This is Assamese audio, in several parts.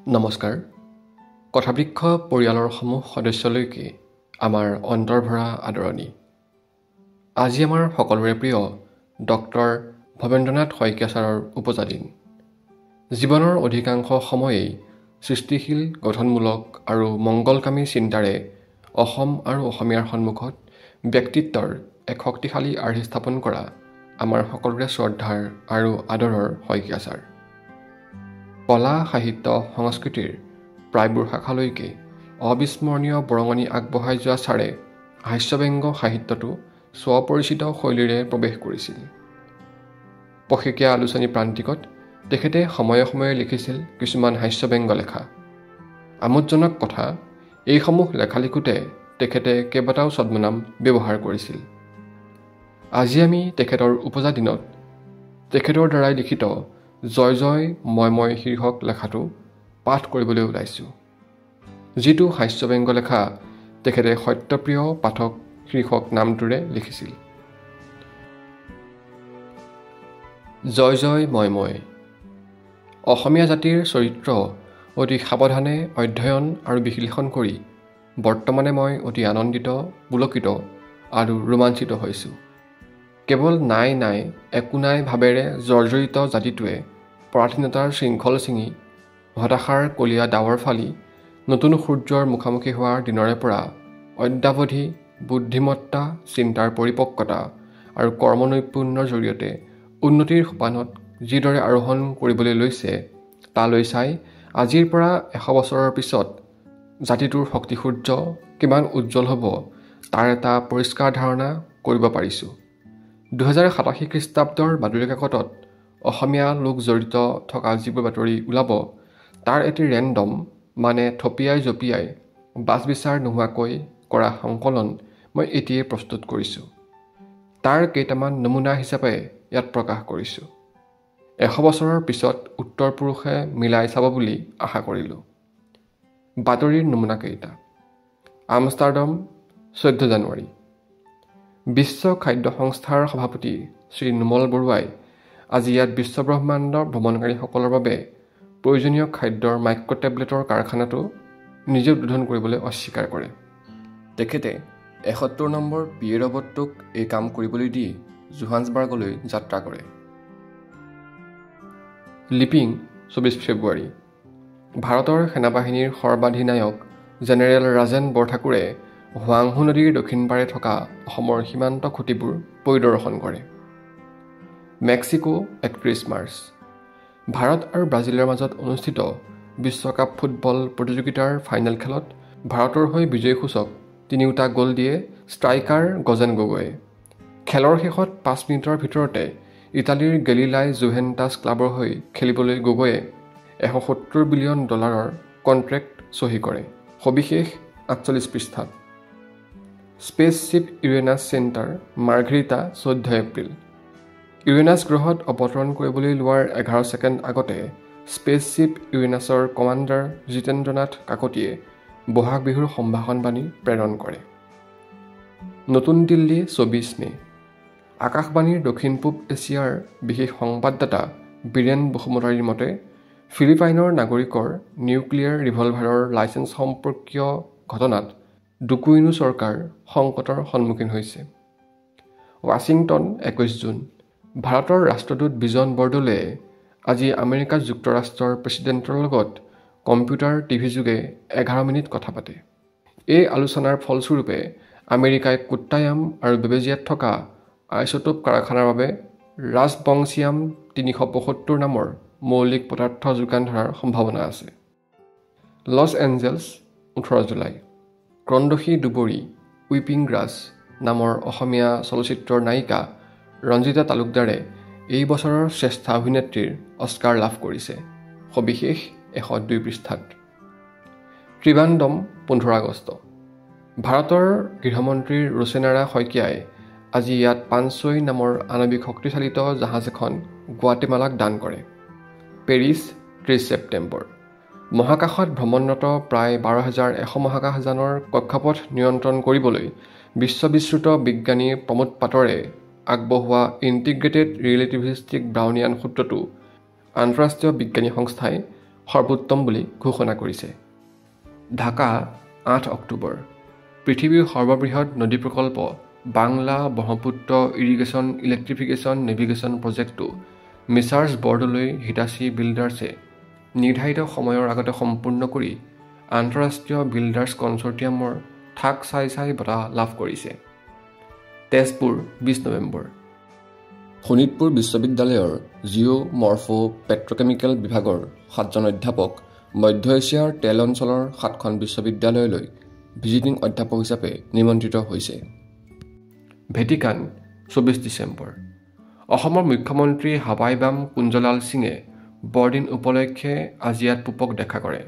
নমস্কাৰ। কথাবৃক্ষ পৰিয়ালৰ সমূহ সদস্যলৈকে আমাৰ অন্তৰভৰা আদৰণি। আজি আমাৰ সকলোৰে প্ৰিয় ডক্টৰ ভৱেন্দ্ৰনাথ শইকীয়া ছাৰৰ উপজা দিন। জীৱনৰ অধিকাংশ সময়েই সৃষ্টিশীল, গঠনমূলক আৰু মংগলকামী চিন্তাৰে অসম আৰু অসমীয়াৰ সন্মুখত ব্যক্তিত্বৰ এক শক্তিশালী আৰ্হি স্থাপন কৰা আমাৰ সকলোৰে শ্ৰদ্ধাৰ আৰু আদৰৰ শইকীয়া ছাৰ। কলা, সাহিত্য, সংস্কৃতিৰ প্ৰায়বোৰ শাখালৈকে অবিস্মৰণীয় বৰঙণি আগবঢ়াই যোৱা ছাৰে হাস্যব্যংগ সাহিত্যতো স্বপৰিচিত শৈলীৰে প্ৰৱেশ কৰিছিল। পষেকীয়া আলোচনী প্ৰান্তিকত তেখেতে সময়ে সময়ে লিখিছিল কিছুমান হাস্যব্যংগ লেখা। আমোদজনক কথা, এইসমূহ লেখা লিখোঁতে তেখেতে কেইবাটাও ছদ্মনাম ব্যৱহাৰ কৰিছিল। আজি আমি তেখেতৰ উপজা দিনত তেখেতৰ দ্বাৰাই লিখিত জয় জয় মই মই শীৰ্ষক লেখাটো পাঠ কৰিবলৈ ওলাইছোঁ। যিটো হাস্যব্যংগ লেখা তেখেতে সত্যপ্ৰিয় পাঠক শীৰ্ষক নামটোৰে লিখিছিল। জয় জয় মই মই। অসমীয়া জাতিৰ চৰিত্ৰ অতি সাৱধানে অধ্যয়ন আৰু বিশ্লেষণ কৰি বৰ্তমানে মই অতি আনন্দিত, পুলকিত আৰু ৰোমাঞ্চিত হৈছোঁ। কেৱল নাই নাই একো নাই ভাৱেৰে জৰ্জৰিত জাতিটোৱে পৰাধীনতাৰ শৃংখল ছিঙি হতাশাৰ কলীয়া ডাৱৰ ফালি নতুন সূৰ্যৰ মুখামুখি হোৱাৰ দিনৰে পৰা অদ্যাৱধি বুদ্ধিমত্তা, চিন্তাৰ পৰিপক্কতা আৰু কৰ্মনৈপুণ্যৰ জৰিয়তে উন্নতিৰ সোপানত যিদৰে আৰোহণ কৰিবলৈ লৈছে তালৈ চাই আজিৰ পৰা 100 বছৰৰ পিছত জাতিটোৰ শক্তিসূৰ্য কিমান উজ্জ্বল হ'ব তাৰ এটা পৰিষ্কাৰ ধাৰণা কৰিব পাৰিছোঁ। 2087 খ্ৰীষ্টাব্দৰ বাতৰি কাকতত অসমীয়া লোক জড়িত থকা যিবোৰ বাতৰি ওলাব তাৰ এটি ৰেণ্ডম মানে থপিয়াই জপিয়াই বাছ বিচাৰ নোহোৱাকৈ কৰা সংকলন মই এতিয়াই প্ৰস্তুত কৰিছোঁ। তাৰ কেইটামান নমুনা হিচাপে ইয়াত প্ৰকাশ কৰিছোঁ। 100 বছৰৰ পিছত উত্তৰ পুৰুষে মিলাই চাব বুলি আশা কৰিলোঁ। বাতৰিৰ নমুনা কেইটা। আমষ্টাৰডাম 14 জানুৱাৰী। বিশ্ব খাদ্য সংস্থাৰ সভাপতি শ্ৰী নোমল বৰুৱাই আজি ইয়াত বিশ্বব্ৰহ্মাণ্ড ভ্ৰমণকাৰীসকলৰ বাবে প্ৰয়োজনীয় খাদ্যৰ মাইক্ৰ টেবলেটৰ কাৰখানাটো নিজে উদ্বোধন কৰিবলৈ অস্বীকাৰ কৰে। তেখেতে 71 নম্বৰ পিয়ে ৰবটটোক এই কাম কৰিবলৈ দি জোহান্সবাৰ্গলৈ যাত্ৰা কৰে। লিপিং 24 ফেব্ৰুৱাৰী। ভাৰতৰ সেনাবাহিনীৰ সৰ্বাধিনায়ক জেনেৰেল ৰাজেন বৰঠাকুৰে হোৱাংহো নদীৰ দক্ষিণ পাৰে থকা অসমৰ সীমান্ত খুঁটিবোৰ পৰিদৰ্শন কৰে। Mexico 31 March. ভাৰত আৰু ব্ৰাজিলৰ মাজত অনুষ্ঠিত বিশ্বকাপ ফুটবল প্ৰতিযোগিতাৰ ফাইনেল খেলত ভাৰতৰ হৈ বিজয়সূচক 3টা গ'ল দিয়ে ষ্ট্ৰাইকাৰ গজেন গগৈয়ে। খেলৰ শেষত 5 মিনিটৰ ভিতৰতে ইটালীৰ গেলিলাই জুভেন্টাছ ক্লাবৰ হৈ খেলিবলৈ গগৈয়ে $170 বিলিয়ন কণ্ট্ৰেক্ট চহী কৰে। সবিশেষ 48 পৃষ্ঠাত। Spaceship Uranus centre, Margherita 14 April. Uranus গ্ৰহত অৱতৰণ কৰিবলৈ লোৱাৰ 11 ছেকেণ্ড আগতে স্পেচশ্বিপ ইউৰেনাছৰ কমাণ্ডাৰ জিতেন্দ্ৰনাথ কাকতিয়ে বহাগ বিহুৰ সম্ভাষণবাণী প্ৰেৰণ কৰে। নতুন দিল্লী 24 মে। আকাশবাণীৰ দক্ষিণ পূব এছিয়াৰ বিশেষ সংবাদদাতা বীৰেন বসুমতাৰীৰ মতে ফিলিপাইনৰ নাগৰিকৰ নিউক্লিয়াৰ ৰিভলভাৰৰ লাইচেন্স সম্পৰ্কীয় ঘটনাত ডুকুইনো চৰকাৰ সংকটৰ সন্মুখীন হৈছে। Washington 21 June. ভাৰতৰ ৰাষ্ট্ৰদূত বিজন বৰদলৈয়ে আজি আমেৰিকা যুক্তৰাষ্ট্ৰৰ প্ৰেছিডেণ্টৰ লগত কম্পিউটাৰ টিভি যোগে 11 মিনিট কথা পাতে। এই আলোচনাৰ ফলস্বৰূপে আমেৰিকাই কোট্টায়াম আৰু বেবেজিয়াত থকা আইচোটোপ কাৰখানাৰ বাবে ৰাজবংশিয়াম 375 নামৰ মৌলিক পদাৰ্থ যোগান ধৰাৰ সম্ভাৱনা আছে। Los Angeles 18 July. ক্ৰন্দশী দুবৰী উইপিং গ্ৰাছ নামৰ অসমীয়া চলচ্চিত্ৰৰ নায়িকা ৰঞ্জিতা তালুকদাৰে এই বছৰৰ শ্ৰেষ্ঠ অভিনেত্ৰীৰ অস্কাৰ লাভ কৰিছে। সবিশেষ 102 পৃষ্ঠাত। ত্ৰিবাণ্ডম 15 আগষ্ট। ভাৰতৰ গৃহমন্ত্ৰী ৰোচেনাৰা শইকীয়াই আজি ইয়াত পানচৈ নামৰ আণৱিক শক্তিচালিত জাহাজ এখন গুৱাটেমালাক দান কৰে। পেৰিছ 30 ছেপ্টেম্বৰ। মহাকাশত ভ্ৰমণৰত প্ৰায় 12,100 মহাকাশযানৰ কক্ষপথ নিয়ন্ত্ৰণ কৰিবলৈ বিশ্ববিশ্ৰুত বিজ্ঞানী প্ৰমোদ পাটৰে আগবঢ়োৱা ইণ্টিগ্ৰেটেড ৰিলেটিভিষ্টিক ব্ৰাউনিয়ান সূত্ৰটো আন্তঃৰাষ্ট্ৰীয় বিজ্ঞানী সংস্থাই সৰ্বোত্তম বুলি ঘোষণা কৰিছে। ঢাকা 8 অক্টোবৰ। পৃথিৱীৰ সৰ্ববৃহৎ নদী প্ৰকল্প Bangla Brahmaputra irrigation electrification navigation প্ৰজেক্টটো মেছাৰ্ছ বৰদলৈ হিটাচী বিল্ডাৰ্ছে নিৰ্ধাৰিত সময়ৰ আগতে সম্পূৰ্ণ কৰি আন্তঃৰাষ্ট্ৰীয় বিল্ডাৰ্ছ কনচৰ্টিয়ামৰ ঠাক চাই বঁটা লাভ কৰিছে। তেজপুৰ 20 নৱেম্বৰ। শোণিতপুৰ বিশ্ববিদ্যালয়ৰ জিঅ' মৰ্ফো পেট্ৰকেমিকেল বিভাগৰ 7জন অধ্যাপক মধ্য এছিয়াৰ তেল অঞ্চলৰ 7খন বিশ্ববিদ্যালয়লৈ ভিজিটিং অধ্যাপক হিচাপে নিমন্ত্ৰিত হৈছে। ভেটিকান 24 ডিচেম্বৰ। অসমৰ মুখ্যমন্ত্ৰী হাৱাইবাম কুঞ্জলাল সিঙে বৰদিন উপলক্ষে আজিয়াত পূবক দেখা কৰে।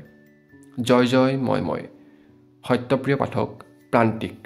জয় জয় ময় ময়। সত্যপ্ৰিয় পাঠক প্ৰান্তিক।